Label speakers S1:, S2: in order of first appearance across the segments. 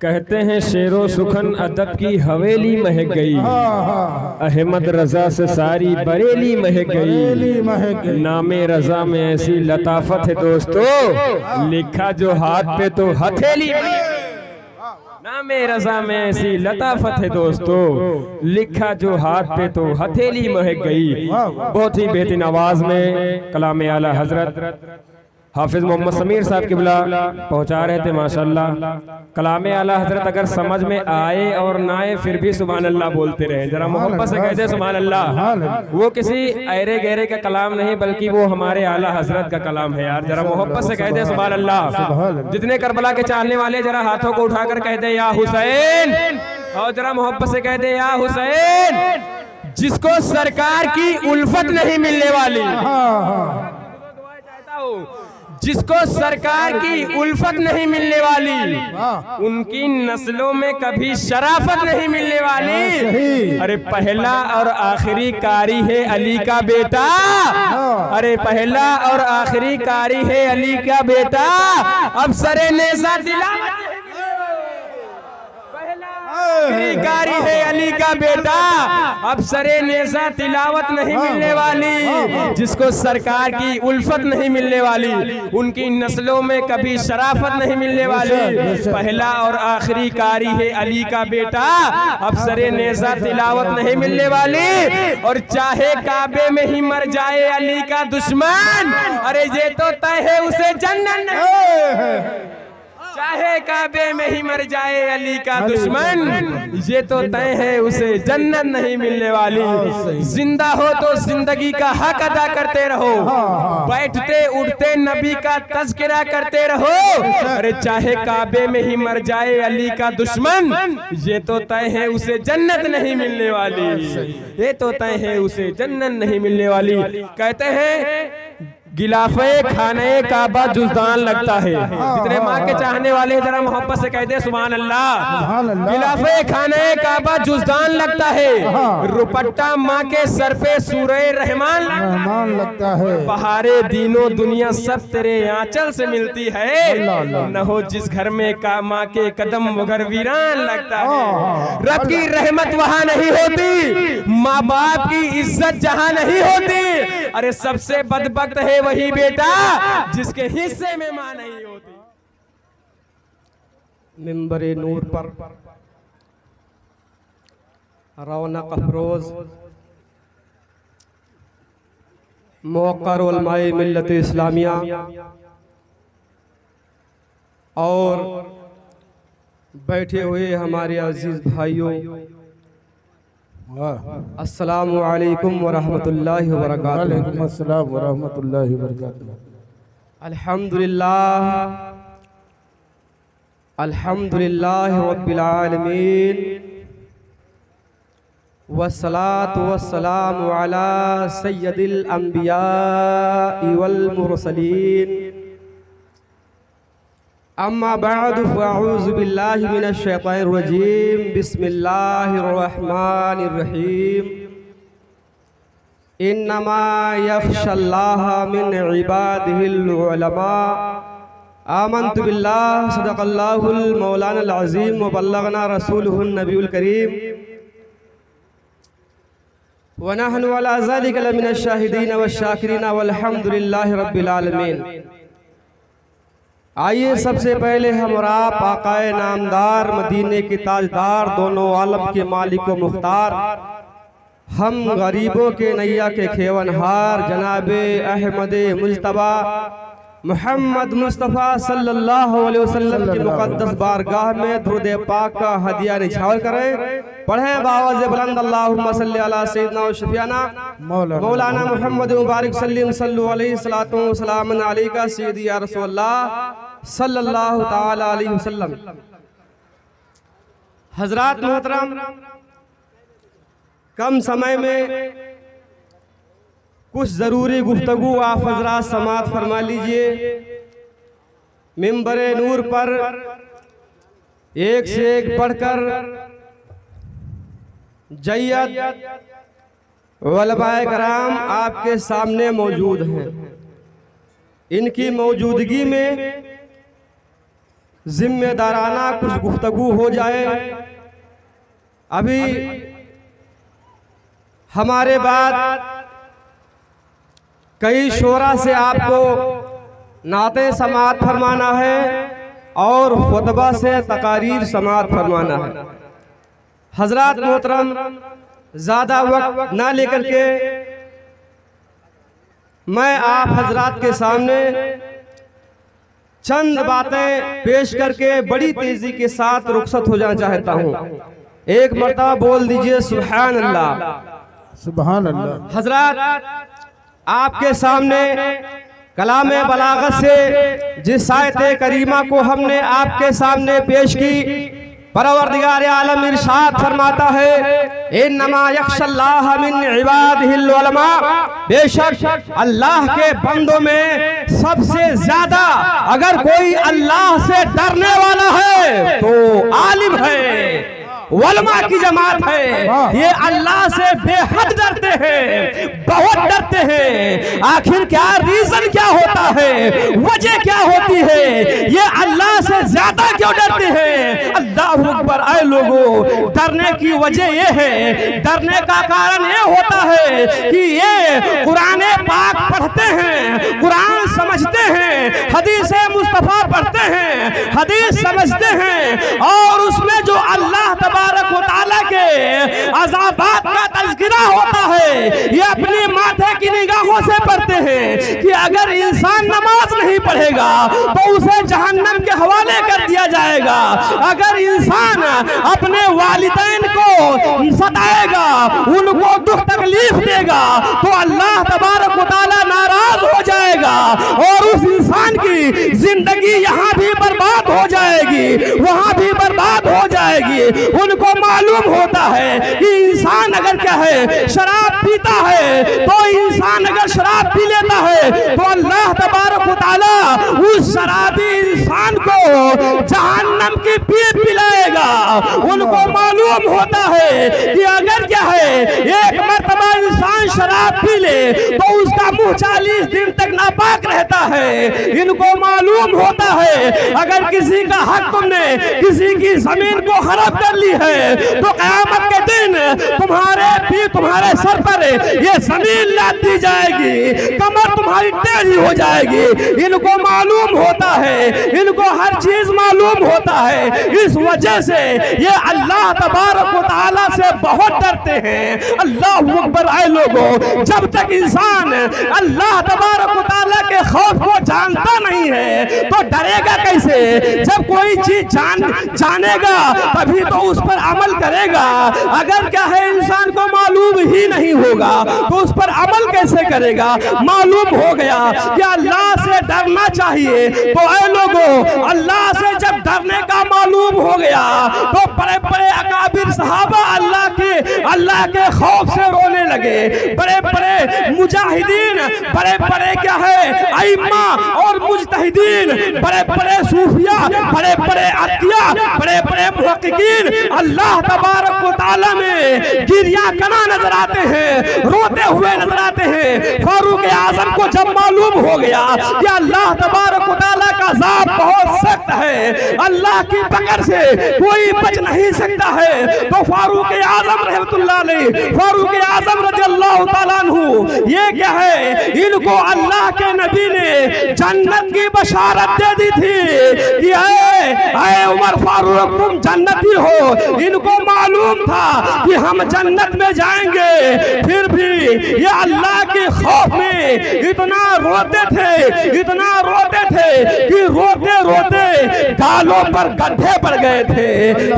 S1: कहते हैं शेरो सुखन अदब की हवेली महक गई, अहमद रजा से सारी बरेली महक गई। नामे रजा में ऐसी लताफत है दोस्तों, लिखा जो हाथ पे तो हथेली। नामे रजा में ऐसी लताफत है दोस्तों, लिखा जो हाथ पे तो हथेली महक गई। बहुत ही बेहतरीन आवाज में कलाम आला हजरत हाफिज मोहम्मद समीर साहब किबला पहुंचा रहे थे। माशाल्लाह कलाम आला हजरत अगर समझ में आए और ना आए फिर भी सुभान अल्लाह बोलते रहे। जरा मोहब्बत से कहते सुभान अल्लाह। वो किसी ऐरे गहरे का कलाम नहीं बल्कि वो हमारे आला हजरत का कलाम है यार। जरा मोहब्बत से कहते सुभान अल्लाह। जितने करबला के चाहने वाले जरा हाथों को उठाकर कहते या हुसैन, और जरा मोहब्बत से कहते या हुसैन। जिसको सरकार की उल्फत नहीं मिलने वाली, जिसको सरकार की उल्फत नहीं मिलने वाली, उनकी नस्लों में कभी शराफत नहीं मिलने वाली। अरे पहला और आखिरी कारी है अली का बेटा, अरे पहला और आखिरी कारी है अली का बेटा। अब सरे नेज़ा तिलावत कारी है अली का बेटा, अब सरे नेज़ा तिलावत नहीं मिलने वाली। जिसको सरकार की उल्फत नहीं मिलने वाली, उनकी नस्लों में कभी शराफत नहीं मिलने वाली। पहला और आखिरी कारी है अली का बेटा, अब सरे नेज़ा तिलावत नहीं मिलने वाली। और चाहे काबे में ही मर जाए अली का दुश्मन, अरे ये तो तय है उसे जन्नत नहीं। चाहे काबे में ही मर जाए अली का दुश्मन, ये तो तय है उसे जन्नत नहीं मिलने वाली। जिंदा हो तो जिंदगी का हक अदा करते रहो, बैठते उठते नबी का तज़किरा करते रहो। अरे चाहे काबे में ही मर जाए अली का दुश्मन, ये तो तय है उसे जन्नत नहीं मिलने वाली। ये तो तय है उसे जन्नत नहीं मिलने वाली। कहते हैं गिलाफे खाने काबा जुज़दान लगता है। जितने माँ के चाहने वाले जरा मोहब्बत से कहते हैं सुभान अल्लाह। गिलाफे खाने काबा जुज़दान लगता है, रुपट्टा माँ के सर पे सूरह रहमान लगता है। बहारे दीनो दुनिया सब तेरे आंचल से मिलती है, न हो जिस घर में का माँ के कदम मगर वीरान लगता है। रब की रहमत वहाँ नहीं होती, माँ बाप की इज्जत जहाँ नहीं होती। अरे सबसे बदबख्त है वही बेटा जिसके हिस्से में मां नहीं होती। मिंबरे नूर पर रौनक अफरोज मुवक्कर उलमाए मिल्लत इस्लामिया और बैठे हुए हमारे अजीज भाइयों, अस्सलामु अलैकुम व रहमतुल्लाहि व बरकातुहू। वालेकुम अस्सलाम व रहमतुल्लाहि व बरकातुहू। अल्हम्दुलिल्लाह अल्हम्दुलिल्लाहि रब्बिल आलमीन वस्सलातु वस्सलामु अला सय्यदिल अंबियाइ वल मुरसलीन। अम्मा बअद फ़अऊज़ु बिल्लाहि मिनश शैतानिर रजीम। बिस्मिल्लाहिर रहमानिर रहीम। इन्नमा यख़्शल्लाहा मिन इबादिहिल उलमा। आमन्तु बिल्लाहि सदक़ल्लाहुल मौलानाल अज़ीम व बल्लगना रसूलुहुन नबियुल करीम व नहनु अला ज़ालिका लमिनश शाहिदीन वश शाकिरीन वल्हम्दुलिल्लाहि रब्बिल आलमीन। आइए सबसे पहले हम और आप आकाए नामदार मदीने के ताजदार दोनों आलम के मालिक व मुख्तार, हम गरीबों के नैया के खेवनहार जनाबे अहमद मुज्तबा मोहम्मद मुस्तफ़ा सल्लल्लाहु अलैहि वसल्लम की मुक़द्दस बारगाह में दुरूद पाक का हदिया निछावर करें। पढ़ें बावाज़ बुलंद अल्लाहुम्मा सल्ली अला सय्यिदना व शफीअना मौलाना मुहम्मद मुबारक सल्लल्लाहु अलैहि सलातो व सलाम अलैका सय्यदी या रसूलल्लाह सल्लल्लाहु ताला अलैहि वसल्लम। हज़रात मोहतरम, कम समय में कुछ ज़रूरी गुफ्तगू आप हज़रात समाअत फरमा लीजिए। मिंबरे नूर पर एक से एक बढ़कर जय्यद उलमाए कराम आपके सामने मौजूद हैं। इनकी मौजूदगी में
S2: जिम्मेदाराना कुछ गुफ्तगू हो जाए। अभी हमारे बाद कई शोरा से आपको नाते समाअत फरमाना है और खुतबा से तकारीर समाअत फरमाना है। हजरात मोहतरम, ज़्यादा वक्त ना लेकर के मैं आप हजरात के सामने चंद बातें पेश करके बड़ी तेजी के साथ रुखसत हो जाना चाहता हूँ। एक मरतबा बोल दीजिए सुभान अल्लाह।
S3: सुभान अल्लाह।
S2: हजरात, आपके सामने कलाम बलागत से जिस आयत करीमा को हमने आपके सामने पेश की, परवरदिगार आलम इरशाद फरमाता है इन्नमा यख्शल्लाह मिन इबादिहिल उलमा, बेशक अल्लाह के बंदों में सबसे ज्यादा अगर कोई अल्लाह से डरने वाला है तो आलिम है, उलमा की जमात है। ये अल्लाह से बेहद डरते हैं, बहुत डरते हैं। आखिर क्या रीजन क्या होता है, वजह क्या होती है, ये अल्लाह से ज्यादा क्यों डरते हैं? अल्लाह अकबर। आए लोगों, डरने की वजह ये है, डरने का कारण ये होता है कि ये कुरान पाक पढ़ते हैं, कुरान समझते हैं, हदीस मुस्तफा पढ़ते हैं, हदीस समझते हैं और उसमें जो अल्लाह तबारक व तआला के अज़ाबात का तज़किरा होता है ये अपने माथे की निगाहों से पढ़ते हैं कि अगर इंसान नमाज नहीं पढ़ेगा तो उसे जहन्नम के हवाले कर दिया जाएगा। अगर इंसान अपने वालिदैन को सताएगा, उनको दुख तकलीफ देगा तो अल्लाह तबारक व तआला नाराज हो जाएगा और उस इंसान की जिंदगी यहाँ भी बर्बाद हो जाएगी, वहाँ भी बर्बाद हो जाएगी। उनको मालूम होता है कि इंसान अगर क्या है शराब पीता है तो इंसान अगर शराब पी लेता है तो अल्लाह तबारक व तआला उस शराबी इंसान को जहन्नम की पीप पिलाएगा। उनको मालूम होता है कि अगर क्या है एक मर्तबा इंसान शराब पी ले तो उसका मुंह 40 दिन तक नापाक रहता है। इनको मालूम होता है अगर किसी का हक तुमने किसी की जमीन को हड़प कर ली है तो क़यामत के दिन तुम्हारे सर पर ये जमीन लाद दी जाएगी, कमर तुम्हारी टेढ़ी हो जाएगी। इनको मालूम होता है, इनको हर चीज मालूम होता है। इस वजह से ये अल्लाह तबारक व तआला से बहुत डरते हैं। अल्लाह अकबर। आए लोगों, जब तक इंसान अल्लाह तबारक व तआला के खौफ को जानता नहीं है तो डरेगा कैसे? जब कोई चीज जानेगा तभी तो उस पर अमल करेगा। अगर क्या है इंसान को मालूम ही नहीं होगा तो उस पर अमल कैसे करेगा? मालूम हो गया कि अल्लाह से डरना चाहिए तो ऐ लोगों, अल्लाह से जब डरने का मालूम हो गया तो बड़े बड़े अकाबिर सहाबा अल्लाह के खौफ से रोने लगे। बड़े बड़े मुजाहिदीन, बड़े बड़े क्या है अइम्मा और मुजतहिदीन, बड़े बड़े सूफिया, बड़े बड़े अतिया, बड़े बड़े मुहक्किकीन अल्लाह तबारक व तआला में गिरिया कना नजर आते हैं, रोते हुए नजर आते हैं। फारूक आजम को जब मालूम हो गया कि अल्लाह तबारक व तआला का अज़ाब बहुत सख्त है, अल्लाह की पकड़ से कोई बच नहीं सकता है, तो फारूक आजम रहमतुल्लाह अलैहि, फारूक आजम रज़ियल्लाहु तआला अन्हु, ये क्या है इनको अल्लाह के नबी ने जन्नत की बशारत दे दी थी कि ऐ उमर फारूक तुम जन्नती हो। इनको मालूम था कि हम जन्नत में जाएंगे, फिर भी ये अल्लाह के खौफ में इतना रोते थे कि रोते रोते गालों पर गड्ढे पड़ गए थे,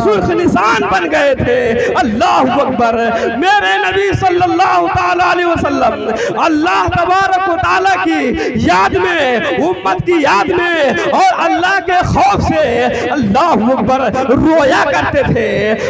S2: सुर्ख निशान बन गए थे। अल्लाह अकबर। मेरे नबी सल्लल्लाहु तआला अलैहि वसल्लम अल्लाह तबारक व तआला की याद में, उम्मत की याद में और अल्लाह के खौफ से अल्लाह अकबर रोया करते थे।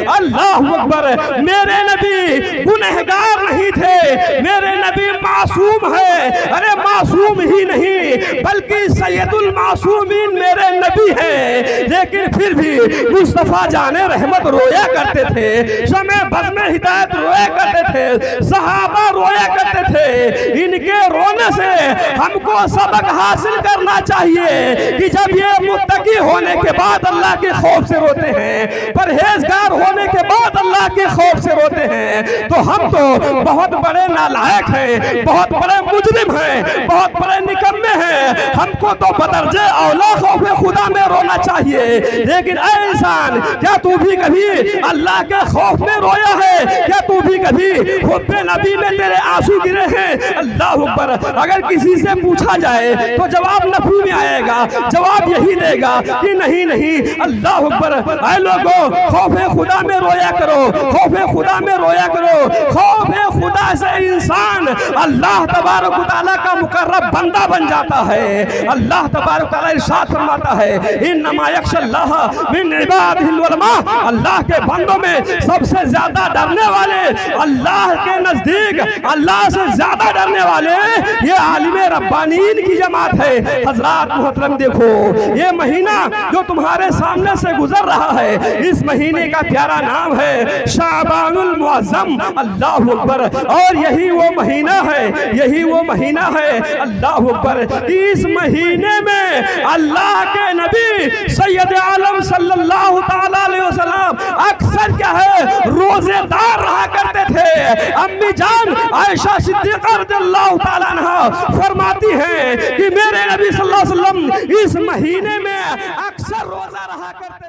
S2: अल्लाह अकबर। मेरे नबी गुनहगार नहीं थे, मेरे नबी मासूम है। अरे मासूम ही नहीं बल्कि सैयदुल मासूमीन मेरे नबी हैं। लेकिन फिर भी मुस्तफ़ा जाने रहमत रोया करते थे, शमे बज़्म हिदायत रोया करते थे, सहाबा रोया करते थे। इनके रोने से हमको सबक हासिल करना चाहिए कि जब ये मुत्तकी होने के बाद अल्लाह के खौफ से रोते हैं, परहेजगार होने के बाद अल्लाह के खौफ से रोते हैं, तो हम तो बहुत बड़े नालायक हैं, बहुत बड़े मुजरिम हैं, बहुत बड़े निकम्मे हैं। हमको तो बदर्जे औला खौफ खुदा में रोना चाहिए। लेकिन ऐ इंसान, क्या तू भी कभी अल्लाह के खौफ में रोया है? क्या तू भी कभी हुब्बे नबी में तेरे आंसू गिरे हैं? अल्लाह अकबर। अगर किसी से पूछा जाए तो जवाब नफी में आएगा, जवाब यही देगा कि नहीं नहीं। अल्लाह अकबर। ऐ लोगों, खौफे खुदा में रोया करो, खौफे खुदा में रोया करो। खौफे खुदा से इंसान अल्लाह तबारक व तआला का मुकर्रब बंदा बन जाता है। अल्लाह तबारक व तआला इरशाद फरमाता है, इन्नमा यख्शल्लाह मिन इबादिहिल उलमा। अल्लाह के बंदों में सबसे ज्यादा डरने वाले, अल्लाह के नजदीक अल्लाह से ज्यादा डरने वाले ये आलिमे रब्बानीन की जमात है। हजरात मोहतरम, देखो ये महीना जो तुम्हारे सामने से गुजर रहा है, इस महीने का प्यारा नाम है शाबानुल मुअज्जम। अल्लाह अकबर। और यही वो महीना है, यही वो महीना है अल्लाह अकबर। इस महीने में अल्लाह के नबी सैयद आलम सल्लल्लाहु तआला अलैहि वसल्लम अक्सर क्या है, रोजेदार रहा करते थे। अम्मी जान आयशा सिद्दीक़ा रज़ियल्लाहु तआला अन्हा फरमाती हैं कि मेरे नबी सल्लल्लाहु अलैहि वसल्लम इस महीने में अक्सर रोजा रहा करते